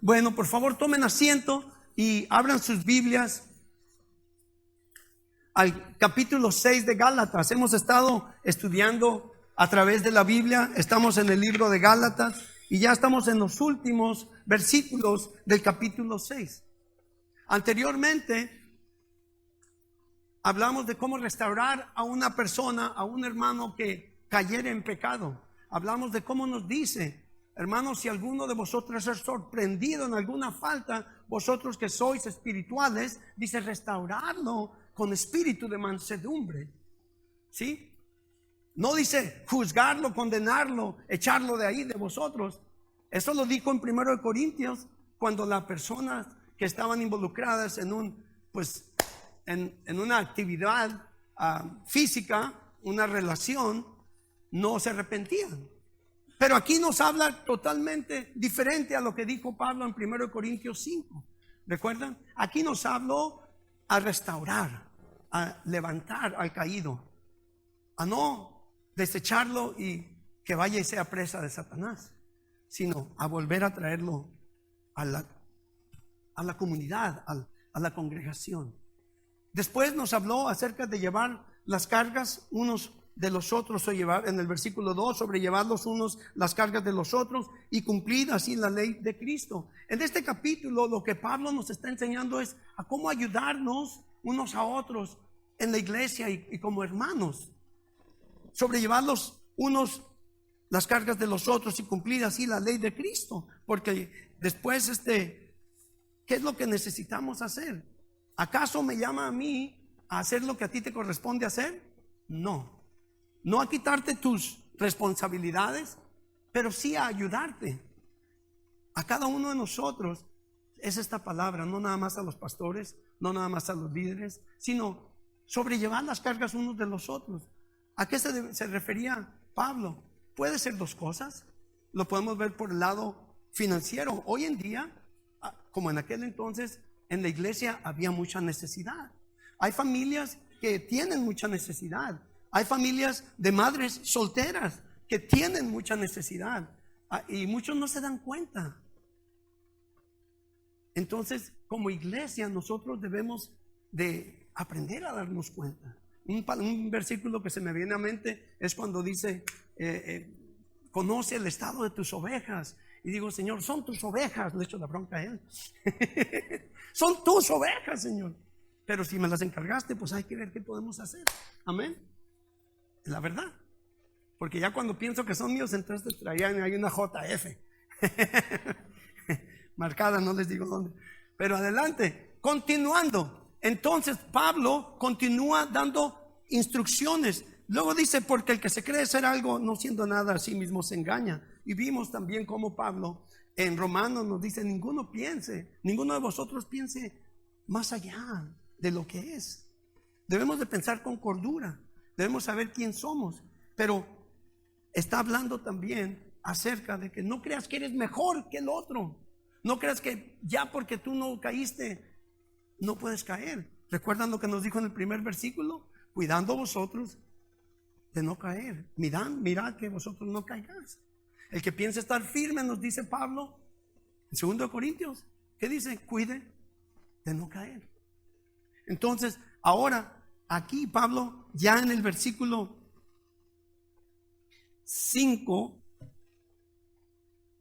Bueno, por favor tomen asiento y abran sus Biblias al capítulo 6 de Gálatas. Hemos estado estudiando a través de la Biblia, estamos en el libro de Gálatas y ya estamos en los últimos versículos del capítulo 6. Anteriormente hablamos de cómo restaurar a una persona, a un hermano que cayera en pecado. Hablamos de cómo nos dice: hermanos, si alguno de vosotros es sorprendido en alguna falta, vosotros que sois espirituales, dice, restaurarlo con espíritu de mansedumbre. ¿Sí? No dice juzgarlo, condenarlo, echarlo de ahí de vosotros. Eso lo dijo en 1 Corintios, cuando las personas que estaban involucradas en una actividad física, una relación, no se arrepentían. Pero aquí nos habla totalmente diferente a lo que dijo Pablo en 1 Corintios 5. ¿Recuerdan? Aquí nos habló a restaurar, a levantar al caído, a no desecharlo y que vaya y sea presa de Satanás, sino a volver a traerlo a la comunidad, a la congregación. Después nos habló acerca de llevar las cargas unos de los otros, o llevar, en el versículo 2, sobrellevar los unos las cargas de los otros y cumplir así la ley de Cristo. En este capítulo lo que Pablo nos está enseñando es a cómo ayudarnos unos a otros en la iglesia y como hermanos. Sobrellevar los unos las cargas de los otros y cumplir así la ley de Cristo. Porque después, ¿qué es lo que necesitamos hacer? ¿Acaso me llama a mí a hacer lo que a ti te corresponde hacer? No. No a quitarte tus responsabilidades, pero sí a ayudarte. A cada uno de nosotros es esta palabra, no nada más a los pastores, no nada más a los líderes, sino sobrellevar las cargas unos de los otros. ¿A qué se refería Pablo? Puede ser dos cosas. Lo podemos ver por el lado financiero. Hoy en día, como en aquel entonces, en la iglesia había mucha necesidad. Hay familias que tienen mucha necesidad. Hay familias de madres solteras que tienen mucha necesidad. Y muchos no se dan cuenta. Entonces, como iglesia, nosotros debemos de aprender a darnos cuenta. Un versículo que se me viene a mente es cuando dice, conoce el estado de tus ovejas. Y digo, Señor, son tus ovejas. Le echo la bronca a Él. Son tus ovejas, Señor. Pero si me las encargaste, pues hay que ver qué podemos hacer. Amén. Es la verdad. Porque ya cuando pienso que son míos, entonces traían ahí una JF. Marcada, no les digo dónde. Pero adelante, continuando. Entonces Pablo continúa dando instrucciones. Luego dice, porque el que se cree ser algo no siendo nada a sí mismo se engaña. Y vimos también cómo Pablo en Romanos nos dice, ninguno de vosotros piense más allá de lo que es. Debemos de pensar con cordura, debemos saber quién somos. Pero está hablando también acerca de que no creas que eres mejor que el otro. No creas que ya porque tú no caíste no puedes caer. ¿Recuerdan lo que nos dijo en el primer versículo? Cuidando vosotros de no caer. Mirad que vosotros no caigáis. El que piensa estar firme, nos dice Pablo en 2 Corintios, ¿qué dice? Cuide de no caer. Entonces, ahora, aquí Pablo, ya en el versículo 5,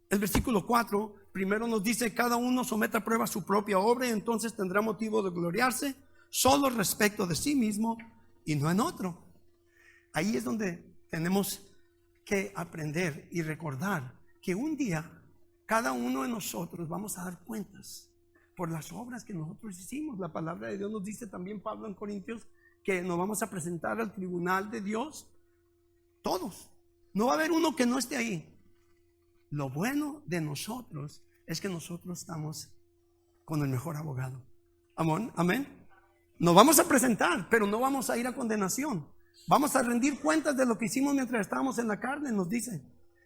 el versículo 4, primero nos dice, cada uno someta a prueba su propia obra y entonces tendrá motivo de gloriarse solo respecto de sí mismo y no en otro. Ahí es donde tenemos que aprender y recordar que un día cada uno de nosotros vamos a dar cuentas por las obras que nosotros hicimos. La palabra de Dios nos dice también, Pablo en Corintios, que nos vamos a presentar al tribunal de Dios todos. No va a haber uno que no esté ahí. Lo bueno de nosotros es que nosotros estamos con el mejor abogado. Amén. Nos vamos a presentar, pero no vamos a ir a condenación. Vamos a rendir cuentas de lo que hicimos mientras estábamos en la carne, nos dice.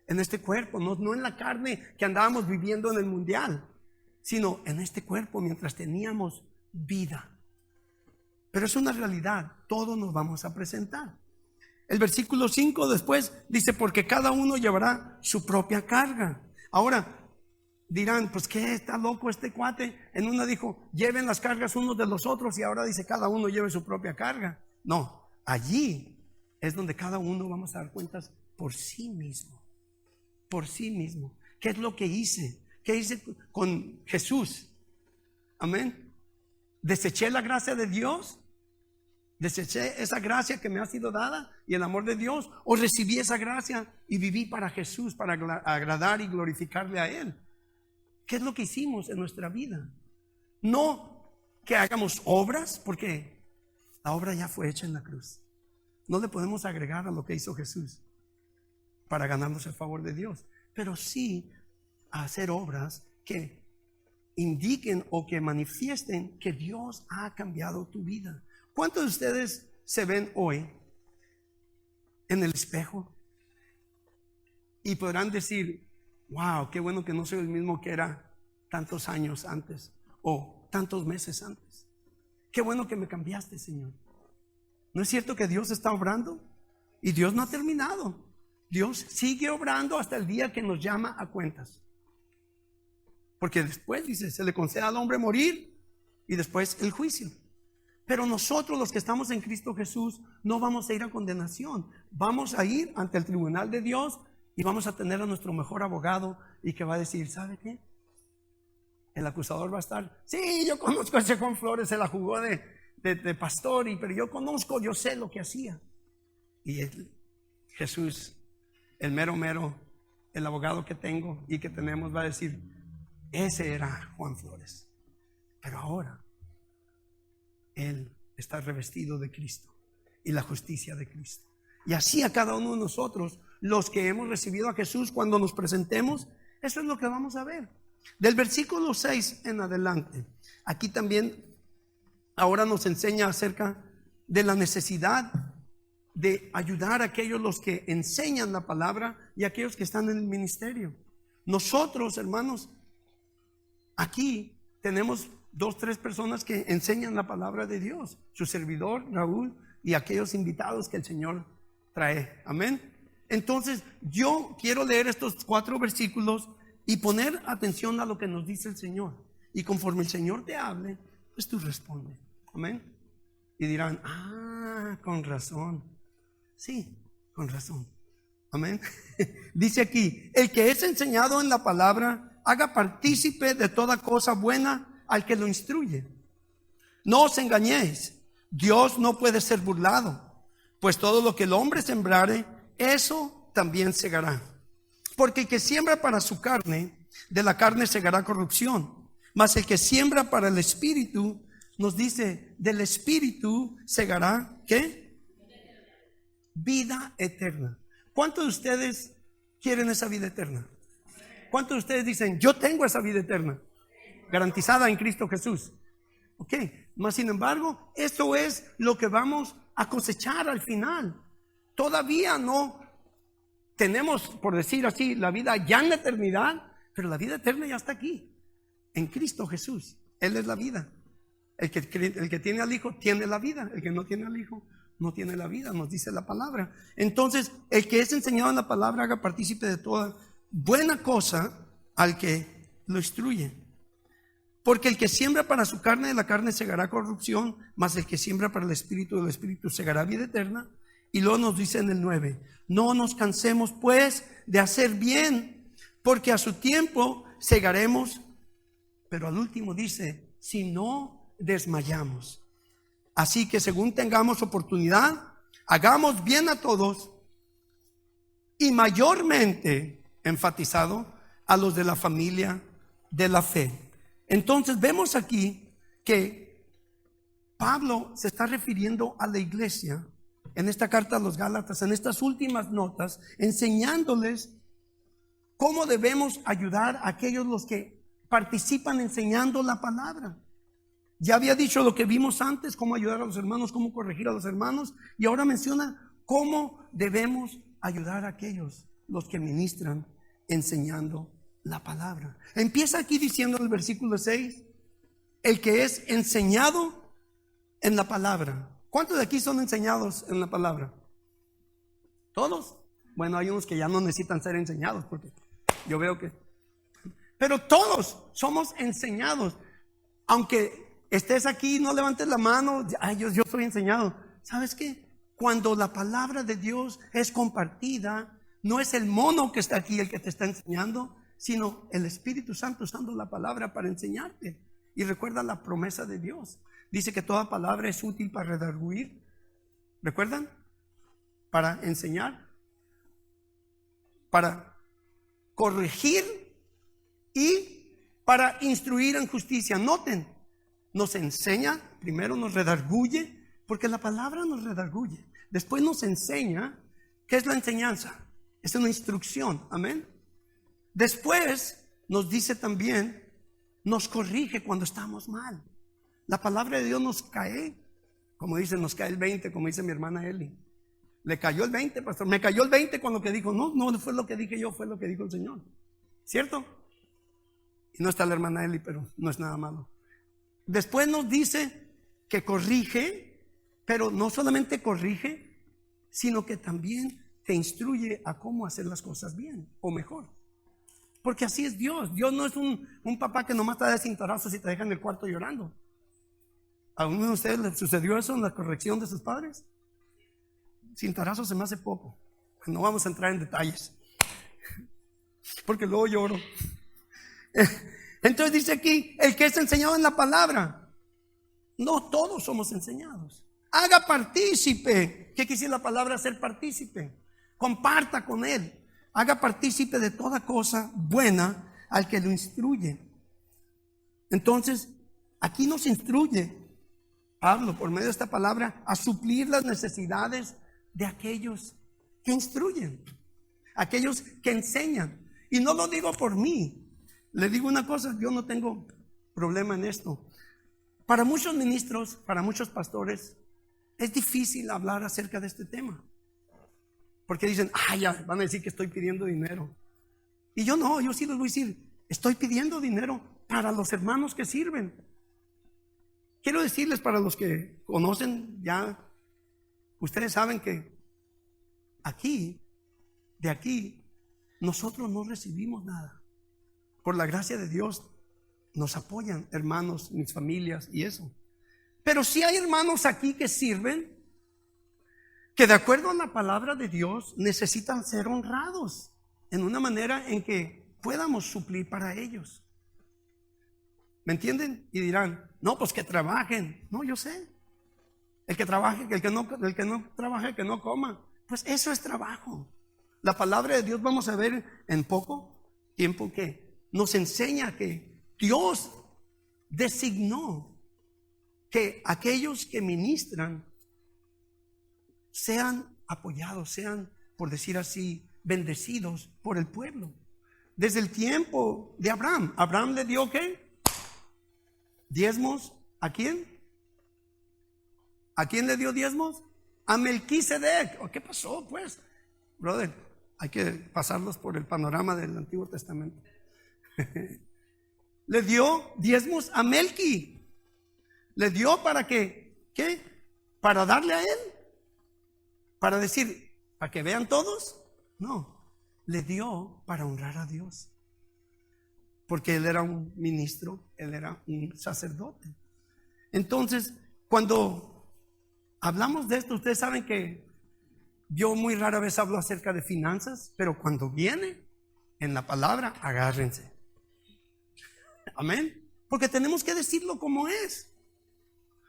En este cuerpo, no en la carne que andábamos viviendo en el mundial, sino en este cuerpo mientras teníamos vida. Pero es una realidad, todos nos vamos a presentar. El versículo 5 después dice, porque cada uno llevará su propia carga. Ahora, dirán, pues qué, está loco este cuate. En una dijo, lleven las cargas unos de los otros, y ahora dice, cada uno lleve su propia carga. No, allí es donde cada uno vamos a dar cuentas por sí mismo. Por sí mismo. ¿Qué es lo que hice? ¿Qué hice con Jesús? Amén. ¿Deseché la gracia de Dios? ¿Deseché esa gracia que me ha sido dada y el amor de Dios? ¿O recibí esa gracia y viví para Jesús, para agradar y glorificarle a Él? ¿Qué es lo que hicimos en nuestra vida? No que hagamos obras, porque la obra ya fue hecha en la cruz. No le podemos agregar a lo que hizo Jesús para ganarnos el favor de Dios, pero sí a hacer obras que indiquen o que manifiesten que Dios ha cambiado tu vida. ¿Cuántos de ustedes se ven hoy en el espejo y podrán decir, wow, qué bueno que no soy el mismo que era tantos años antes o tantos meses antes? Qué bueno que me cambiaste, Señor. ¿No es cierto que Dios está obrando? Y Dios no ha terminado. Dios sigue obrando hasta el día que nos llama a cuentas. Porque después dice, se le concede al hombre morir y después el juicio. Pero nosotros, los que estamos en Cristo Jesús, no vamos a ir a condenación. Vamos a ir ante el tribunal de Dios y vamos a tener a nuestro mejor abogado, y que va a decir, ¿sabe qué? El acusador va a estar, sí, yo conozco a ese Juan Flores, se la jugó de pastor, pero yo conozco, yo sé lo que hacía. Y Jesús, el mero, el abogado que tengo y que tenemos, va a decir, ese era Juan Flores. Pero ahora Él está revestido de Cristo y la justicia de Cristo. Y así a cada uno de nosotros, los que hemos recibido a Jesús, cuando nos presentemos, eso es lo que vamos a ver. Del versículo 6 en adelante, aquí también ahora nos enseña acerca de la necesidad de ayudar a aquellos los que enseñan la palabra y a aquellos que están en el ministerio. Nosotros, hermanos, aquí tenemos 2, 3 personas que enseñan la palabra de Dios. Su servidor, Raúl, y aquellos invitados que el Señor trae. Amén. Entonces, yo quiero leer estos 4 versículos y poner atención a lo que nos dice el Señor. Y conforme el Señor te hable, pues tú respondes. Amén. Y dirán, con razón. Sí, con razón. Amén. Dice aquí, el que es enseñado en la palabra, haga partícipe de toda cosa buena al que lo instruye. No os engañéis, Dios no puede ser burlado, pues todo lo que el hombre sembrare, eso también segará. Porque el que siembra para su carne, de la carne segará corrupción, mas el que siembra para el espíritu, nos dice, del espíritu segará, ¿qué? Vida eterna. ¿Cuántos de ustedes quieren esa vida eterna? ¿Cuántos de ustedes dicen, yo tengo esa vida eterna garantizada en Cristo Jesús? Ok, mas sin embargo, esto es lo que vamos a cosechar al final. Todavía no tenemos, por decir así, la vida ya en la eternidad, pero la vida eterna ya está aquí, en Cristo Jesús. Él es la vida. El que tiene al Hijo tiene la vida. El que no tiene al Hijo no tiene la vida, nos dice la palabra. Entonces, el que es enseñado en la palabra, haga partícipe de toda buena cosa al que lo instruye. Porque el que siembra para su carne, de la carne segará corrupción, mas el que siembra para el espíritu, del espíritu segará vida eterna. Y luego nos dice en el 9, no nos cansemos pues de hacer bien, porque a su tiempo segaremos. Pero al último dice, si no desmayamos. Así que según tengamos oportunidad, hagamos bien a todos, y mayormente, enfatizado, a los de la familia de la fe. Entonces vemos aquí que Pablo se está refiriendo a la iglesia en esta carta a los Gálatas, en estas últimas notas, enseñándoles cómo debemos ayudar a aquellos los que participan enseñando la palabra. Ya había dicho lo que vimos antes, cómo ayudar a los hermanos, cómo corregir a los hermanos, y ahora menciona cómo debemos ayudar a aquellos los que ministran enseñando la palabra. Empieza aquí diciendo en el versículo 6, el que es enseñado en la palabra. ¿Cuántos de aquí son enseñados en la palabra? ¿Todos? Bueno, hay unos que ya no necesitan ser enseñados, porque yo veo que Pero todos somos enseñados. Aunque estés aquí, no levantes la mano, ay, yo soy enseñado. ¿Sabes qué? Cuando la palabra de Dios es compartida, no es el mono que está aquí el que te está enseñando, sino el Espíritu Santo usando la palabra para enseñarte. Y recuerda la promesa de Dios. Dice que toda palabra es útil para redarguir. ¿Recuerdan? Para enseñar, para corregir y para instruir en justicia. Noten, nos enseña, primero nos redarguye, porque la palabra nos redarguye. Después nos enseña. ¿Qué es la enseñanza? Es una instrucción, amén. Después nos dice también, nos corrige cuando estamos mal. La palabra de Dios nos cae, como dicen, nos cae el 20, como dice mi hermana Eli. Le cayó el 20, pastor. Me cayó el 20 con lo que dijo. No fue lo que dije yo, fue lo que dijo el Señor. ¿Cierto? Y no está la hermana Eli, pero no es nada malo. Después nos dice que corrige, pero no solamente corrige, sino que también te instruye a cómo hacer las cosas bien o mejor. Porque así es Dios. Dios no es un papá que nomás te da cintarazos y te deja en el cuarto llorando. ¿A uno de ustedes les sucedió eso en la corrección de sus padres? Cintarazos se me hace poco. No vamos a entrar en detalles, porque luego lloro. Entonces dice aquí, el que es enseñado en la palabra. No todos somos enseñados. Haga partícipe. ¿Qué quisiera la palabra ser partícipe? Comparta con él. Haga partícipe de toda cosa buena al que lo instruye. Entonces, aquí nos instruye Pablo, por medio de esta palabra, a suplir las necesidades de aquellos que instruyen, aquellos que enseñan. Y no lo digo por mí. Le digo una cosa, yo no tengo problema en esto. Para muchos ministros, para muchos pastores, es difícil hablar acerca de este tema. Porque dicen, ya van a decir que estoy pidiendo dinero. Y yo no, yo sí les voy a decir, estoy pidiendo dinero para los hermanos que sirven. Quiero decirles, para los que conocen ya, ustedes saben que de aquí, nosotros no recibimos nada. Por la gracia de Dios nos apoyan hermanos, mis familias y eso. Pero sí hay hermanos aquí que sirven, que de acuerdo a la palabra de Dios necesitan ser honrados en una manera en que podamos suplir para ellos. ¿Me entienden? Y dirán, no, pues que trabajen. No, yo sé. El que trabaje, el que no trabaje, que no coma. Pues eso es trabajo. La palabra de Dios, vamos a ver en poco tiempo, que nos enseña que Dios designó que aquellos que ministran sean apoyados, sean, por decir así, bendecidos por el pueblo. Desde el tiempo de Abraham. Abraham le dio ¿qué? Diezmos. ¿A quién? ¿A quién le dio diezmos? A Melquisedec. ¿Qué pasó pues? Brother, hay que pasarlos por el panorama del Antiguo Testamento. Le dio diezmos a Melqui. Le dio para que, ¿qué? Para darle a él. Para decir, para que vean todos. No, le dio para honrar a Dios. Porque él era un ministro, él era un sacerdote. Entonces, cuando hablamos de esto, ustedes saben que yo muy rara vez hablo acerca de finanzas, pero cuando viene en la palabra, agárrense. Amén. Porque tenemos que decirlo como es.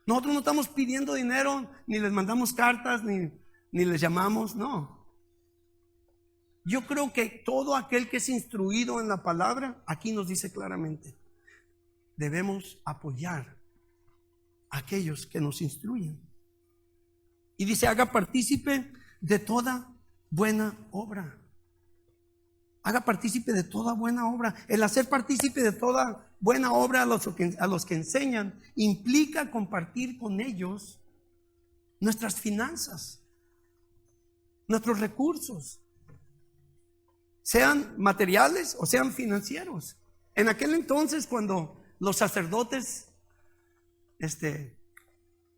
Nosotros no estamos pidiendo dinero, ni les mandamos cartas, ni les llamamos, no. Yo creo que todo aquel que es instruido en la palabra, aquí nos dice claramente, debemos apoyar a aquellos que nos instruyen. Y dice, haga partícipe de toda buena obra. Haga partícipe de toda buena obra. El hacer partícipe de toda buena obra a los que enseñan implica compartir con ellos nuestras finanzas, nuestros recursos, sean materiales o sean financieros. En aquel entonces, cuando los sacerdotes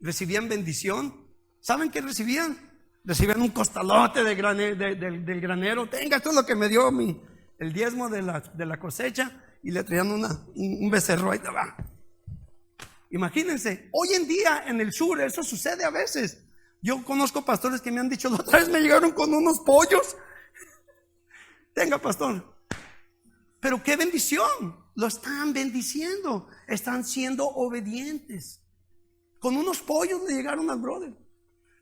recibían bendición, ¿saben qué recibían? Recibían un costalote del granero. Tenga, esto es lo que me dio el diezmo de la cosecha. y le traían un becerro ahí. Imagínense, hoy en día en el sur eso sucede a veces. Yo conozco pastores que me han dicho, la otra vez me llegaron con unos pollos. Tenga, pastor. Pero qué bendición, lo están bendiciendo, están siendo obedientes. Con unos pollos le llegaron al brother.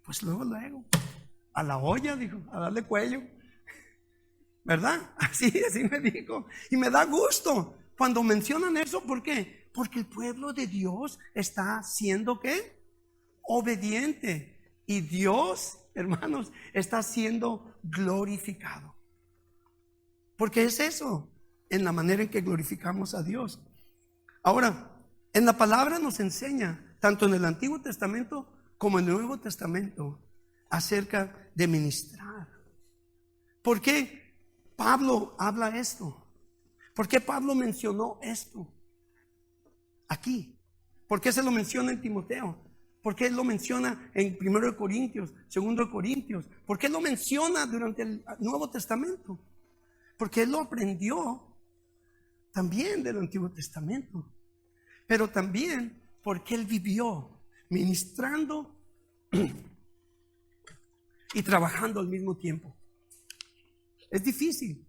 Pues luego, a la olla, dijo, a darle cuello. ¿Verdad? Así me dijo. Y me da gusto cuando mencionan eso. ¿Por qué? Porque el pueblo de Dios está siendo, ¿qué? Obediente. Y Dios, hermanos, está siendo glorificado. Porque es eso, en la manera en que glorificamos a Dios. Ahora, en la palabra nos enseña, tanto en el Antiguo Testamento como en el Nuevo Testamento, acerca de ministrar. ¿Por qué Pablo habla esto? ¿Por qué Pablo mencionó esto aquí? ¿Por qué se lo menciona en Timoteo? ¿Por qué lo menciona en 1 Corintios, 2 Corintios? ¿Por qué lo menciona durante el Nuevo Testamento? Porque él lo aprendió también del Antiguo Testamento, pero también porque él vivió ministrando y trabajando al mismo tiempo. Es difícil.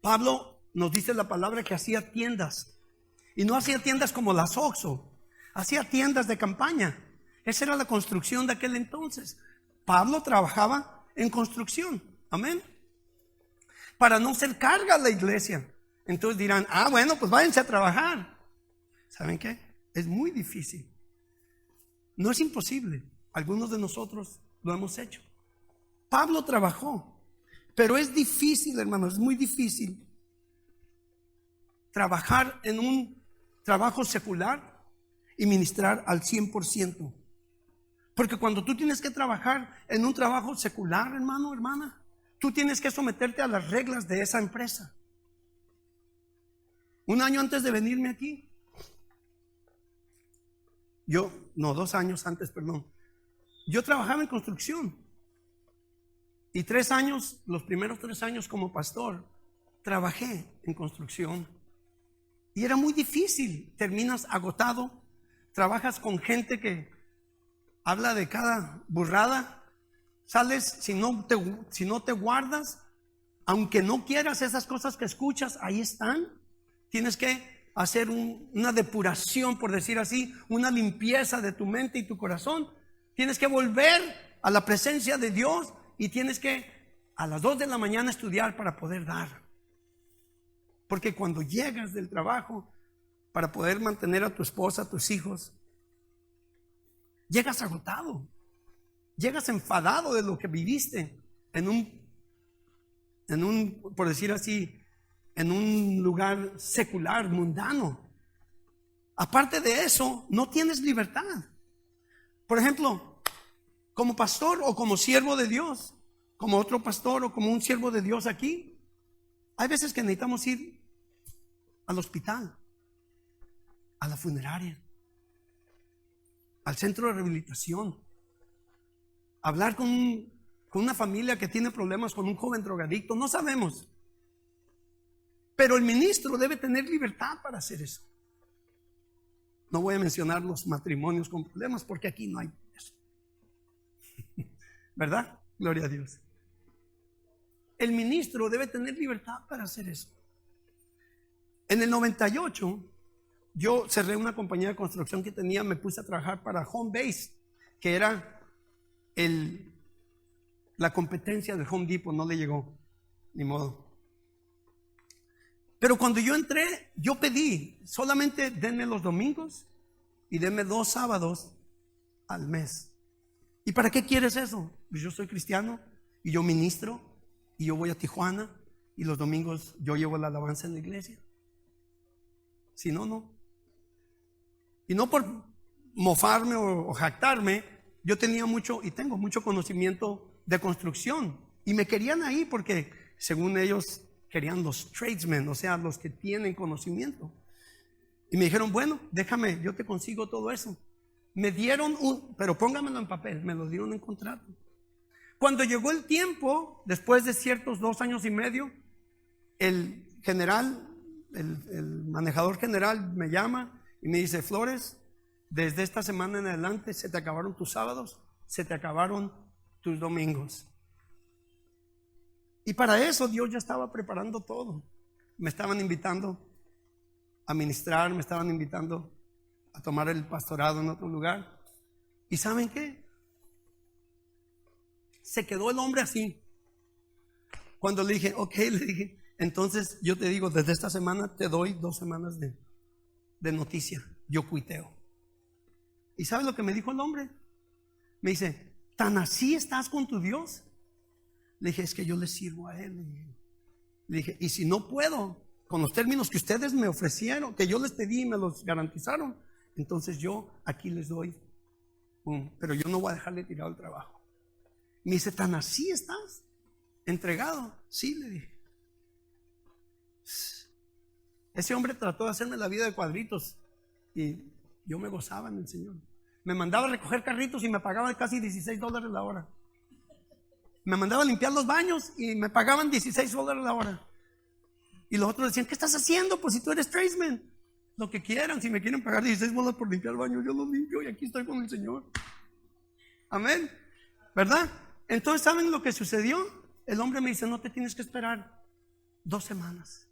Pablo nos dice la palabra que hacía tiendas, y no hacía tiendas como las Oxxo, hacía tiendas de campaña. Esa era la construcción de aquel entonces. Pablo trabajaba en construcción, amén, para no ser carga a la iglesia. Entonces dirán, bueno, pues váyanse a trabajar. ¿Saben qué? Es muy difícil. No es imposible. Algunos de nosotros lo hemos hecho. Pablo trabajó, pero es difícil, hermanos, es muy difícil trabajar en un trabajo secular y ministrar al 100%. Porque cuando tú tienes que trabajar en un trabajo secular, hermano, hermana, tú tienes que someterte a las reglas de esa empresa. Un año antes de venirme aquí, 2 años antes, perdón, yo trabajaba en construcción. Y los primeros 3 años como pastor, trabajé en construcción. Y era muy difícil, terminas agotado, trabajas con gente que habla de cada burrada, sales, si no te guardas, aunque no quieras, esas cosas que escuchas, ahí están. Tienes que hacer una depuración, por decir así, una limpieza de tu mente y tu corazón. Tienes que volver a la presencia de Dios y tienes que a las 2 de la mañana estudiar para poder dar. Porque cuando llegas del trabajo, para poder mantener a tu esposa, a tus hijos, llegas agotado, llegas enfadado de lo que viviste en un, por decir así, en un lugar secular, mundano. Aparte de eso, no tienes libertad. Por ejemplo, como pastor o como siervo de Dios, como otro pastor o como un siervo de Dios aquí, hay veces que necesitamos ir al hospital, a la funeraria, al centro de rehabilitación, hablar con una familia que tiene problemas, con un joven drogadicto, no sabemos. Pero el ministro debe tener libertad para hacer eso. No voy a mencionar los matrimonios con problemas porque aquí no hay eso. ¿Verdad? Gloria a Dios. El ministro debe tener libertad para hacer eso. En el 98, yo cerré una compañía de construcción que tenía, me puse a trabajar para Home Base, que era la competencia del Home Depot, no le llegó, ni modo. Pero cuando yo entré, yo pedí, solamente denme los domingos y denme 2 sábados al mes. ¿Y para qué quieres eso? Pues yo soy cristiano y yo ministro y yo voy a Tijuana y los domingos yo llevo la alabanza en la iglesia. Si no, no. Y no por mofarme o jactarme, yo tenía mucho y tengo mucho conocimiento de construcción y me querían ahí porque según ellos querían los tradesmen, o sea, los que tienen conocimiento. Y me dijeron, bueno, déjame, yo te consigo todo eso. Me dieron pero póngamelo en papel, me lo dieron en contrato. Cuando llegó el tiempo, después de ciertos 2 años y medio, el general, el manejador general me llama y me dice: Flores, desde esta semana en adelante se te acabaron tus sábados, se te acabaron tus domingos. Y para eso Dios ya estaba preparando todo. Me estaban invitando a ministrar, me estaban invitando a tomar el pastorado en otro lugar. ¿Y saben qué? Se quedó el hombre así. Cuando le dije, ok, le dije, entonces yo te digo, desde esta semana te doy 2 semanas de noticia. Yo cuiteo. ¿Y sabes lo que me dijo el hombre? Me dice: ¿tan así estás con tu Dios? Le dije: es que yo le sirvo a Él. Le dije: y si no puedo, con los términos que ustedes me ofrecieron, que yo les pedí y me los garantizaron, entonces yo aquí les doy pero yo no voy a dejarle tirado el trabajo. Me dice: ¿tan así estás? ¿Entregado? Sí, le dije. Ese hombre trató de hacerme la vida de cuadritos y yo me gozaba en el Señor. Me mandaba a recoger carritos y me pagaba casi $16 la hora. Me mandaba a limpiar los baños y me pagaban $16 la hora. Y los otros decían: ¿qué estás haciendo? Pues si tú eres tradesman. Lo que quieran, si me quieren pagar $16 por limpiar el baño, yo los limpio y aquí estoy con el Señor. Amén, ¿verdad? Entonces, ¿saben lo que sucedió? El hombre me dice: no te tienes que esperar 2 semanas.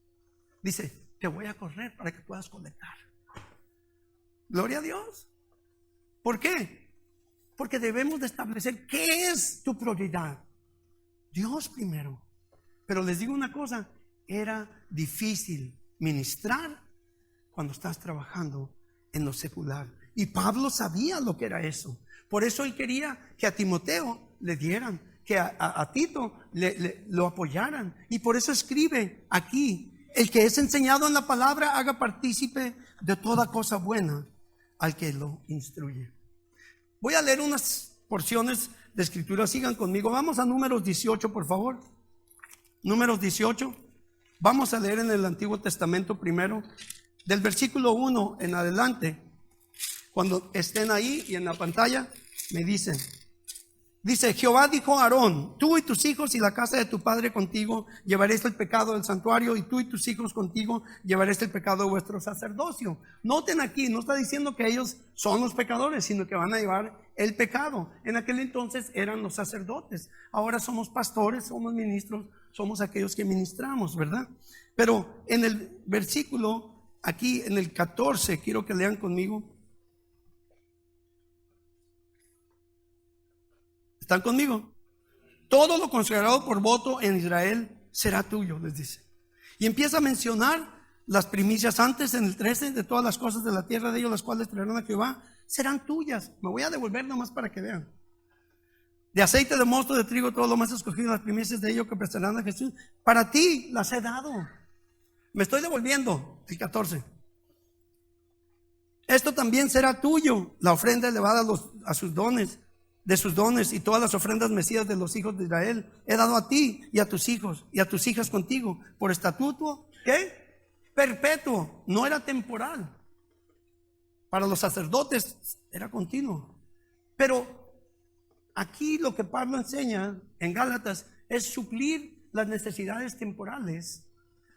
Dice: te voy a correr para que puedas colectar. Gloria a Dios. ¿Por qué? Porque debemos de establecer qué es tu prioridad. Dios primero. Pero les digo una cosa: era difícil ministrar cuando estás trabajando en lo secular. Y Pablo sabía lo que era eso. Por eso él quería que a Timoteo le dieran, que a Tito lo apoyaran. Y por eso escribe aquí: el que es enseñado en la palabra, haga partícipe de toda cosa buena al que lo instruye. Voy a leer unas porciones de escritura. Sigan conmigo. Vamos a Números 18, por favor. Números 18. Vamos a leer en el Antiguo Testamento primero, del versículo 1 en adelante. Cuando estén ahí y en la pantalla, me dicen: dice: Jehová dijo a Aarón: tú y tus hijos y la casa de tu padre contigo llevaréis el pecado del santuario, y tú y tus hijos contigo llevaréis el pecado de vuestro sacerdocio. Noten aquí, no está diciendo que ellos son los pecadores, sino que van a llevar el pecado. En aquel entonces eran los sacerdotes. Ahora somos pastores, somos ministros, somos aquellos que ministramos, ¿verdad? Pero en el versículo, aquí en el 14, quiero que lean conmigo. ¿Están conmigo? Todo lo consagrado por voto en Israel será tuyo, les dice. Y empieza a mencionar las primicias antes, en el 13, de todas las cosas de la tierra de ellos, las cuales traerán a Jehová, serán tuyas. Me voy a devolver nomás para que vean. De aceite de mosto, de trigo, todo lo más escogido, las primicias de ellos que prestarán a Jesús, para ti las he dado. Me estoy devolviendo, el 14. Esto también será tuyo, la ofrenda elevada a sus dones, de sus dones, y todas las ofrendas mecidas de los hijos de Israel he dado a ti y a tus hijos y a tus hijas contigo, por estatuto, ¿qué? Perpetuo. No era temporal. Para los sacerdotes era continuo. Pero aquí lo que Pablo enseña en Gálatas es suplir las necesidades temporales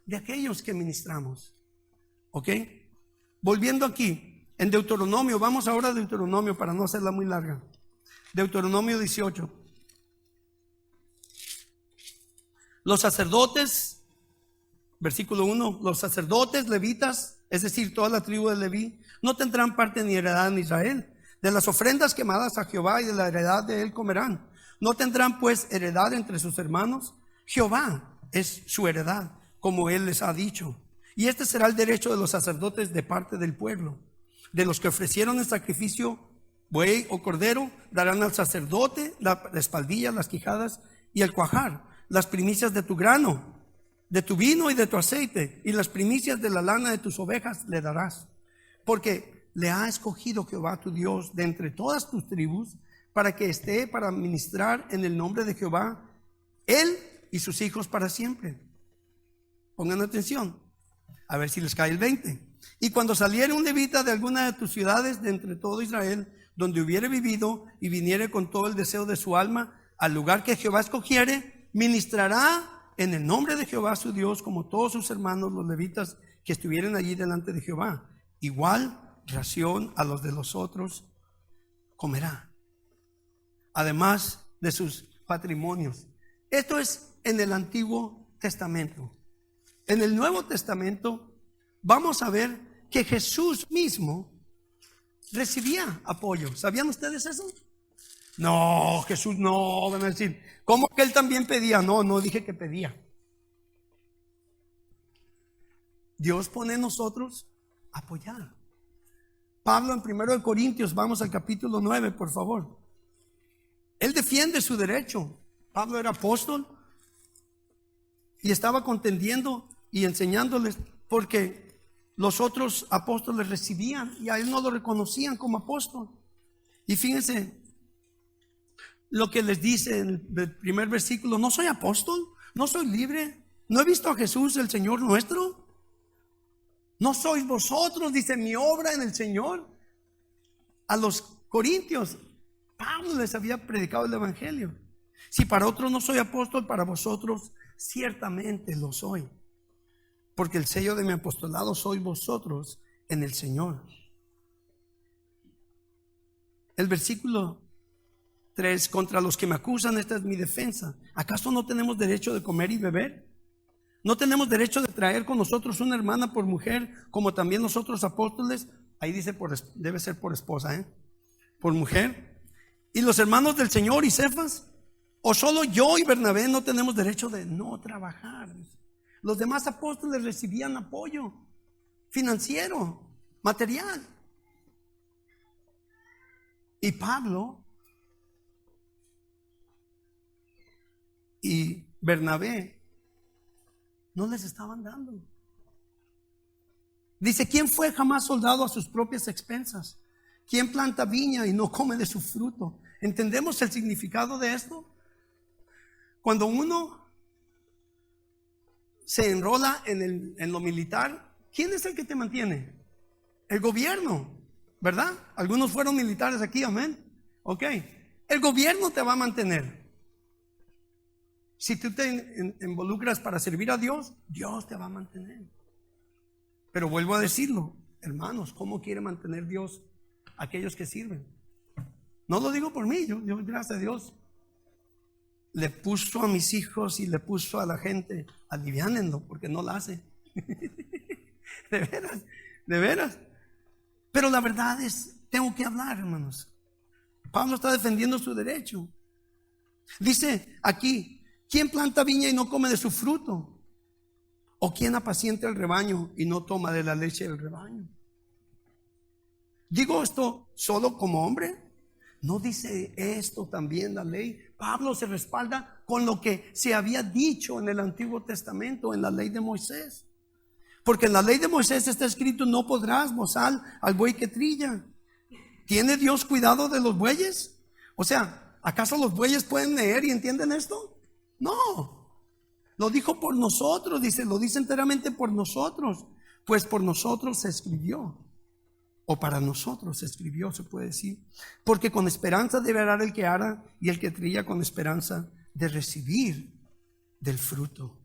de aquellos que ministramos. ¿Ok? Volviendo aquí, en Deuteronomio, vamos ahora a Deuteronomio para no hacerla muy larga. Deuteronomio 18. Los sacerdotes, versículo 1, los sacerdotes levitas, es decir, toda la tribu de Leví, no tendrán parte ni heredad en Israel. De las ofrendas quemadas a Jehová y de la heredad de él comerán. No tendrán pues heredad entre sus hermanos. Jehová es su heredad, como él les ha dicho. Y este será el derecho de los sacerdotes de parte del pueblo. De los que ofrecieron el sacrificio, buey o cordero, darán al sacerdote la espaldilla, las quijadas y el cuajar, las primicias de tu grano, de tu vino y de tu aceite, y las primicias de la lana de tus ovejas le darás. Porque le ha escogido Jehová tu Dios de entre todas tus tribus, para que esté para ministrar en el nombre de Jehová, él y sus hijos para siempre. Pongan atención, a ver si les cae el 20. Y cuando saliere un levita de alguna de tus ciudades de entre todo Israel, donde hubiere vivido, y viniere con todo el deseo de su alma al lugar que Jehová escogiere, ministrará en el nombre de Jehová su Dios, como todos sus hermanos los levitas que estuvieran allí delante de Jehová. Igual ración a los de los otros comerá, además de sus patrimonios. Esto es en el Antiguo Testamento. En el Nuevo Testamento vamos a ver que Jesús mismo recibía apoyo. ¿Sabían ustedes eso? No, Jesús no, van a decir, ¿cómo que él también pedía? No dije que pedía. Dios pone en nosotros apoyar. Pablo en 1 Corintios, vamos al capítulo 9, por favor. Él defiende su derecho. Pablo era apóstol y estaba contendiendo y enseñándoles porque los otros apóstoles recibían y a él no lo reconocían como apóstol. Y fíjense lo que les dice en el primer versículo: no soy apóstol, no soy libre, no he visto a Jesús el Señor nuestro. No sois vosotros, dice, mi obra en el Señor. A los corintios Pablo les había predicado el evangelio. Si para otros no soy apóstol, para vosotros ciertamente lo soy, porque el sello de mi apostolado sois vosotros en el Señor. El versículo 3: contra los que me acusan, esta es mi defensa. ¿Acaso no tenemos derecho de comer y beber? ¿No tenemos derecho de traer con nosotros una hermana por mujer, como también nosotros apóstoles? Ahí dice debe ser por esposa, por mujer. ¿Y los hermanos del Señor y Cefas? ¿O solo yo y Bernabé no tenemos derecho de no trabajar? Los demás apóstoles recibían apoyo financiero, material. Y Pablo y Bernabé no les estaban dando. Dice: ¿quién fue jamás soldado a sus propias expensas? ¿Quién planta viña y no come de su fruto? ¿Entendemos el significado de esto? Cuando uno se enrola en lo militar, ¿quién es el que te mantiene? El gobierno, ¿verdad? Algunos fueron militares aquí, amén. Ok, el gobierno te va a mantener. Si tú te involucras para servir a Dios, Dios te va a mantener. Pero vuelvo a decirlo, hermanos, ¿cómo quiere mantener Dios a aquellos que sirven? No lo digo por mí, yo gracias a Dios le puso a mis hijos y le puso a la gente: aliviánenlo, porque no la hace. De veras. Pero la verdad es, tengo que hablar, hermanos. Pablo está defendiendo su derecho. Dice aquí: ¿quién planta viña y no come de su fruto? ¿O quién apacienta el rebaño y no toma de la leche del rebaño? ¿Digo esto solo como hombre? ¿No dice esto también la ley? Pablo se respalda con lo que se había dicho en el Antiguo Testamento, en la ley de Moisés. Porque en la ley de Moisés está escrito: no podrás bozar al buey que trilla. ¿Tiene Dios cuidado de los bueyes? O sea, ¿acaso los bueyes pueden leer y entienden esto? No. Lo dijo por nosotros, dice, lo dice enteramente por nosotros. Pues por nosotros se escribió. O para nosotros se escribió, se puede decir. Porque con esperanza debe arar el que ara, y el que trilla con esperanza de recibir del fruto.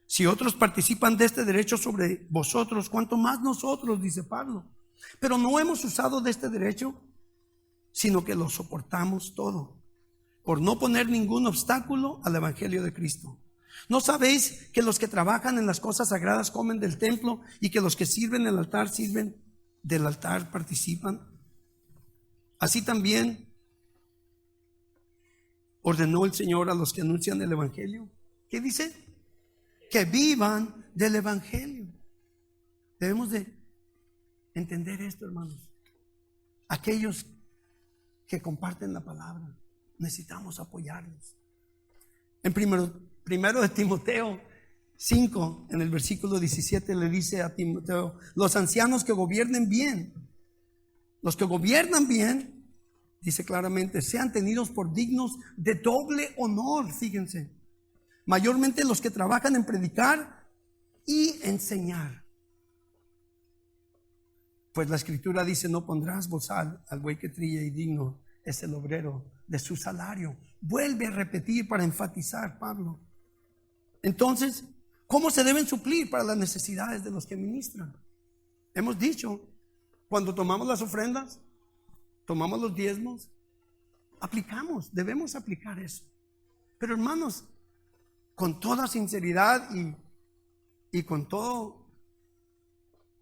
Si otros participan de este derecho sobre vosotros, ¿cuánto más nosotros? Dice Pablo. Pero no hemos usado de este derecho, sino que lo soportamos todo, por no poner ningún obstáculo al evangelio de Cristo. ¿No sabéis que los que trabajan en las cosas sagradas comen del templo, y que los que sirven en el altar sirven del altar, participan? Así también ordenó el Señor a los que anuncian el evangelio. ¿Qué dice? Que vivan del evangelio. Debemos de entender esto, hermanos. Aquellos que comparten la palabra, necesitamos apoyarlos. En primero de Timoteo 5, en el versículo 17, le dice a Timoteo: los ancianos que gobiernen bien, los que gobiernan bien, dice claramente, sean tenidos por dignos de doble honor. Fíjense, mayormente los que trabajan en predicar y enseñar. Pues la escritura dice: no pondrás bozal al buey que trilla, y digno es el obrero de su salario. Vuelve a repetir para enfatizar Pablo. Entonces, ¿cómo se deben suplir para las necesidades de los que ministran? Hemos dicho, cuando tomamos las ofrendas, tomamos los diezmos, debemos aplicar eso. Pero hermanos, con toda sinceridad y con todo,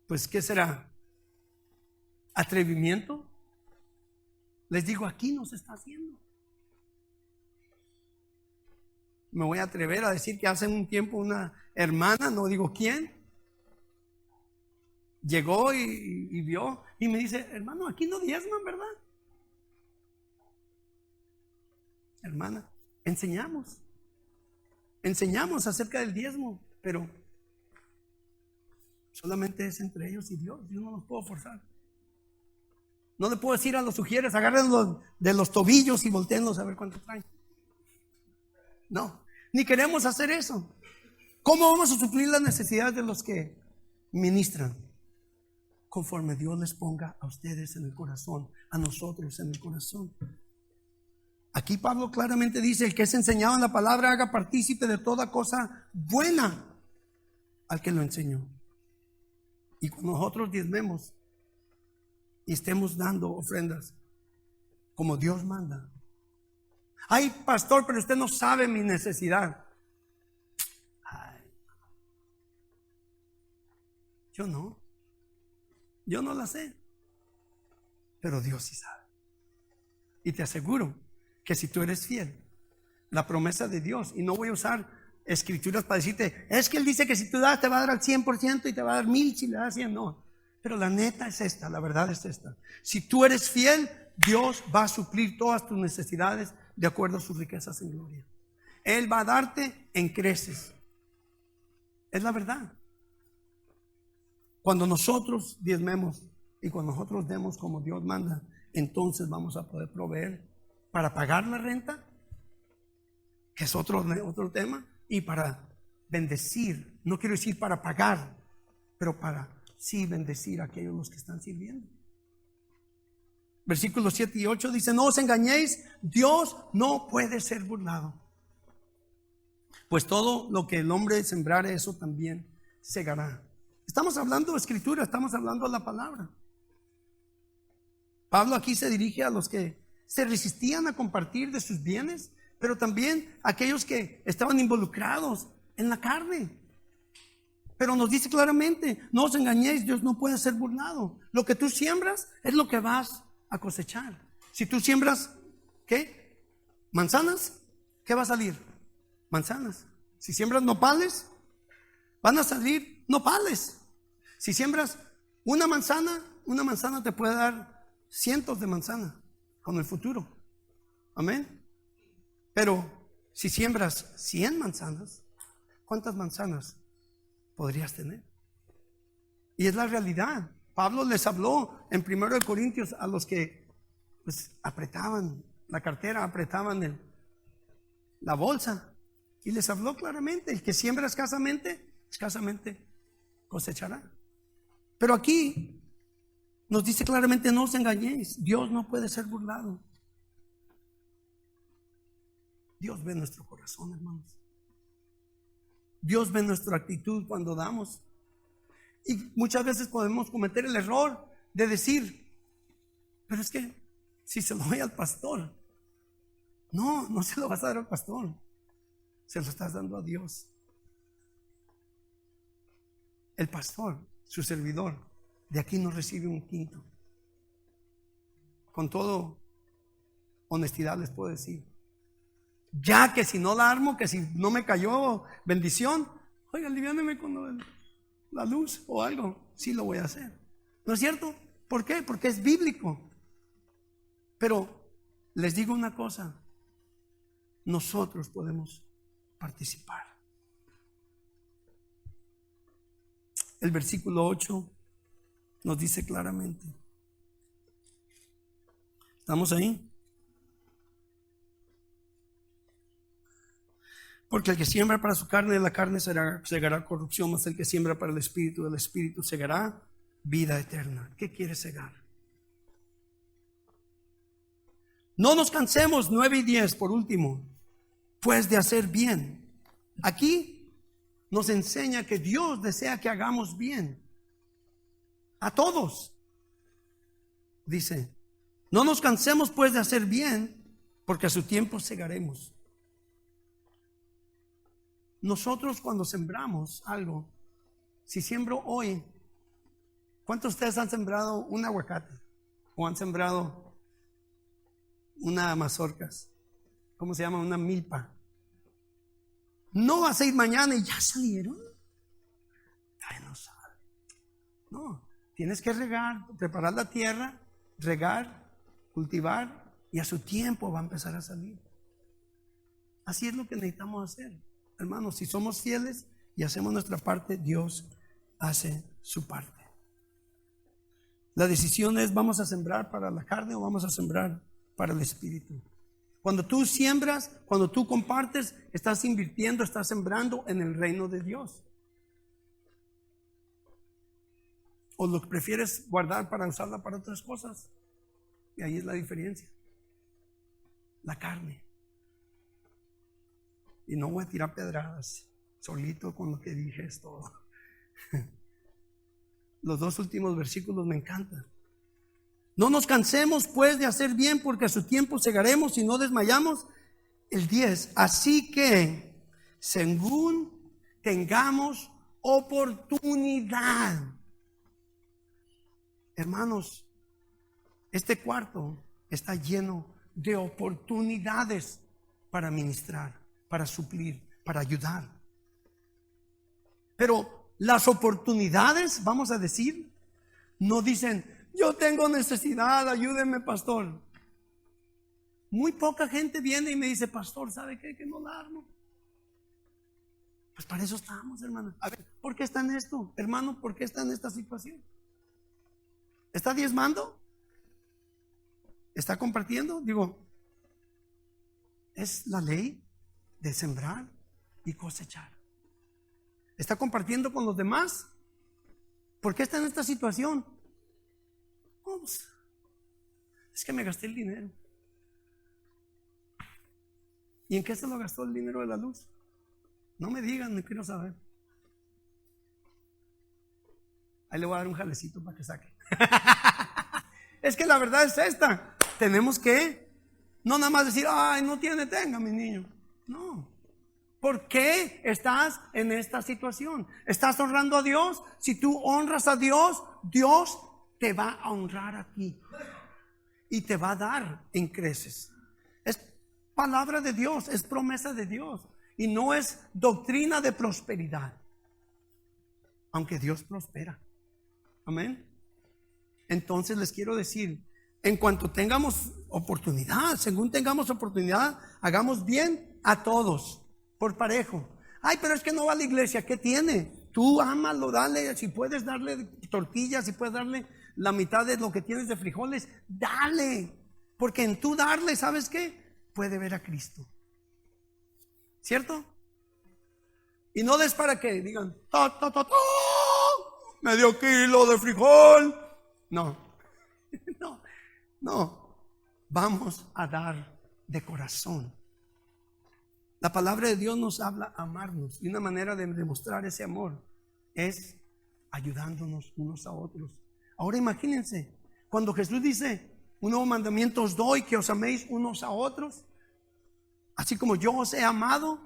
pues, ¿qué será? Atrevimiento. Les digo, aquí no se está haciendo. Me voy a atrever a decir que hace un tiempo una hermana, no digo quién, llegó y vio y me dice, hermano, aquí no diezman, ¿verdad? Hermana, enseñamos acerca del diezmo, pero solamente es entre ellos y Dios. Yo no los puedo forzar. No le puedo decir a los sugieres, agárrenlos de los tobillos y volteenlos a ver cuánto traen. No, ni queremos hacer eso. ¿Cómo vamos a suplir las necesidades de los que ministran? Conforme Dios les ponga a ustedes en el corazón, a nosotros en el corazón. Aquí Pablo claramente dice, el que es enseñado en la palabra haga partícipe de toda cosa buena al que lo enseñó. Y cuando nosotros diezmemos y estemos dando ofrendas como Dios manda. Ay, pastor, pero usted no sabe mi necesidad. Ay, yo no la sé, pero Dios sí sabe. Y te aseguro que si tú eres fiel, la promesa de Dios, y no voy a usar escrituras para decirte, es que Él dice que si tú das te va a dar al 100% y te va a dar 1000 si le das 100, no. Pero la neta es esta, la verdad es esta. Si tú eres fiel, Dios va a suplir todas tus necesidades de acuerdo a sus riquezas en gloria. Él va a darte en creces. Es la verdad. Cuando nosotros diezmemos y cuando nosotros demos como Dios manda, entonces vamos a poder proveer para pagar la renta, que es otro tema, y para bendecir. No quiero decir para pagar, pero para sí bendecir a aquellos los que están sirviendo. Versículos 7 y 8 dice, no os engañéis, Dios no puede ser burlado. Pues todo lo que el hombre sembrare, eso también segará. Estamos hablando de escritura, estamos hablando de la palabra. Pablo aquí se dirige a los que se resistían a compartir de sus bienes, pero también a aquellos que estaban involucrados en la carne. Pero nos dice claramente, no os engañéis, Dios no puede ser burlado. Lo que tú siembras es lo que vas a cosechar. Si tú siembras, ¿qué? Manzanas, ¿qué va a salir? Manzanas. Si siembras nopales, van a salir nopales. Si siembras una manzana te puede dar cientos de manzanas con el futuro. Amén. Pero si siembras 100 manzanas, ¿cuántas manzanas podrías tener? Y es la realidad. Pablo les habló en 1 Corintios a los que pues apretaban la cartera, apretaban la bolsa, y les habló claramente, el que siembra escasamente cosechará. Pero aquí nos dice claramente, no os engañéis, Dios no puede ser burlado. Dios ve nuestro corazón, hermanos. Dios ve nuestra actitud cuando damos. Y muchas veces podemos cometer el error de decir, pero es que si se lo doy al pastor, no se lo vas a dar al pastor, se lo estás dando a Dios. El pastor, su servidor, de aquí no recibe un quinto. Con toda honestidad les puedo decir, ya que si no la armo, que si no me cayó bendición, oiga, aliviáneme con la luz o algo, sí lo voy a hacer. ¿No es cierto? ¿Por qué? Porque es bíblico. Pero les digo una cosa, nosotros podemos participar. El versículo 8 nos dice claramente. ¿Estamos ahí? Porque el que siembra para su carne, de la carne segará corrupción, mas el que siembra para el espíritu, del espíritu segará vida eterna. ¿Qué quiere segar? No nos cansemos, 9 y 10 por último, pues de hacer bien. Aquí nos enseña que Dios desea que hagamos bien a todos. Dice, no nos cansemos pues de hacer bien, porque a su tiempo segaremos. Nosotros cuando sembramos algo, si siembro hoy, ¿cuántos de ustedes han sembrado un aguacate? ¿O han sembrado una mazorcas? ¿Cómo se llama? Una milpa. No vas a ir mañana y ya salieron. Ay, no sabe. No, tienes que regar, preparar la tierra, regar, cultivar, y a su tiempo va a empezar a salir. Así es lo que necesitamos hacer. Hermanos, si somos fieles y hacemos nuestra parte, Dios hace su parte. La decisión es, ¿vamos a sembrar para la carne o vamos a sembrar para el espíritu? Cuando tú siembras, cuando tú compartes, estás invirtiendo, estás sembrando en el reino de Dios. O lo que prefieres guardar para usarla para otras cosas. Y ahí es la diferencia. La carne. Y no voy a tirar pedradas, solito con lo que dije es todo. Los dos últimos versículos me encantan. No nos cansemos pues de hacer bien, porque a su tiempo segaremos y no desmayamos. El 10, así que según tengamos oportunidad. Hermanos, este cuarto está lleno de oportunidades para ministrar, para suplir, para ayudar. Pero las oportunidades, vamos a decir, no dicen, yo tengo necesidad, ayúdeme, pastor. Muy poca gente viene y me dice, pastor, ¿sabe qué? Que no la armo. Pues para eso estamos, hermano. A ver, ¿por qué está en esto? Hermano, ¿por qué está en esta situación? ¿Está diezmando? ¿Está compartiendo? Digo, es la ley de sembrar y cosechar. ¿Está compartiendo con los demás? ¿Por qué está en esta situación? Oh, pues, es que me gasté el dinero. ¿Y en qué se lo gastó el dinero de la luz? No me digan, no quiero saber. Ahí le voy a dar un jalecito para que saque. Es que la verdad es esta. Tenemos que no nada más decir, ay, no tiene, tenga mi niño. No. ¿Por qué estás en esta situación? ¿Estás honrando a Dios? Si tú honras a Dios, Dios te va a honrar a ti y te va a dar en creces. Es palabra de Dios, es promesa de Dios y no es doctrina de prosperidad, aunque Dios prospera. Amén. Entonces les quiero decir, en cuanto tengamos oportunidad, según tengamos oportunidad, hagamos bien a todos por parejo. Ay, pero es que no va a la iglesia. ¿Qué tiene? Tú ámalo, dale. Si puedes darle tortillas, si puedes darle la mitad de lo que tienes de frijoles, dale. Porque en tú darle, ¿sabes qué? Puede ver a Cristo. ¿Cierto? Y no des para que digan, medio kilo de frijol. No, no. Vamos a dar de corazón. La palabra de Dios nos habla a amarnos, y una manera de demostrar ese amor es ayudándonos unos a otros. Ahora imagínense, cuando Jesús dice, un nuevo mandamiento os doy, que os améis unos a otros, así como yo os he amado,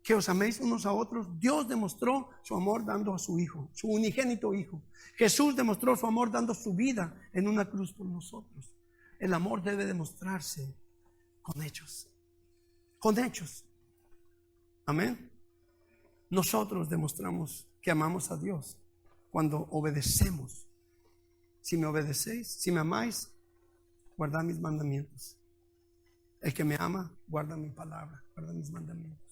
que os améis unos a otros. Dios demostró su amor dando a su Hijo, su unigénito Hijo. Jesús demostró su amor dando su vida en una cruz por nosotros. El amor debe demostrarse con hechos. Con hechos. Amén. Nosotros demostramos que amamos a Dios cuando obedecemos. Si me obedecéis, si me amáis, guardad mis mandamientos. El que me ama, guarda mi palabra, guarda mis mandamientos.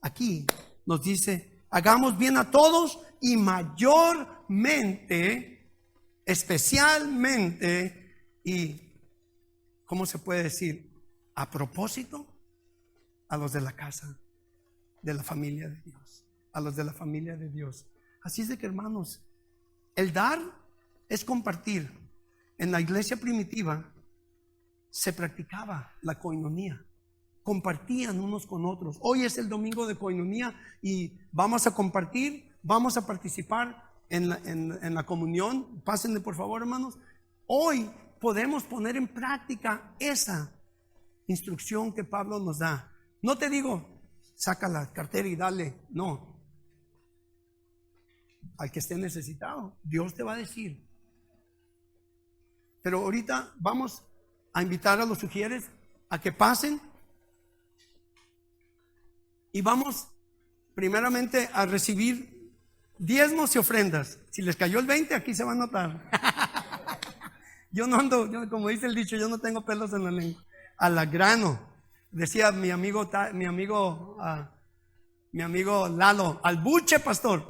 Aquí nos dice, hagamos bien a todos y mayormente, especialmente y, ¿cómo se puede decir? A propósito, a los de la casa, de la familia de Dios, a los de la familia de Dios. Así es de que, hermanos, el dar es compartir. En la iglesia primitiva se practicaba la coinonía. compartían unos con otros. Hoy es el domingo de Coinonía y vamos a compartir, vamos a participar en la comunión. Pásenle por favor, hermanos. Hoy podemos poner en práctica esa instrucción que Pablo nos da. No te digo, saca la cartera y dale, no. Al que esté necesitado, Dios te va a decir. Pero ahorita vamos a invitar a los sugieres a que pasen y vamos primeramente a recibir diezmos y ofrendas. Si les cayó el 20, aquí se va a notar. Yo no ando, como dice el dicho, yo no tengo pelos en la lengua. A la grano. Decía mi amigo Lalo, al buche, pastor.